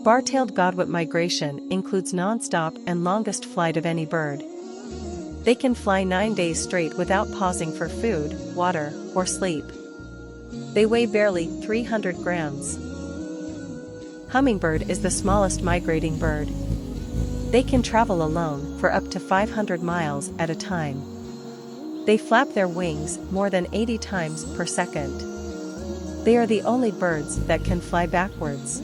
Bar-tailed godwit migration includes non-stop and longest flight of any bird. They can fly 9 days straight without pausing for food, water, or sleep. They weigh barely 300 grams. Hummingbird is the smallest migrating bird. They can travel alone for up to 500 miles at a time. They flap their wings more than 80 times per second. They are the only birds that can fly backwards.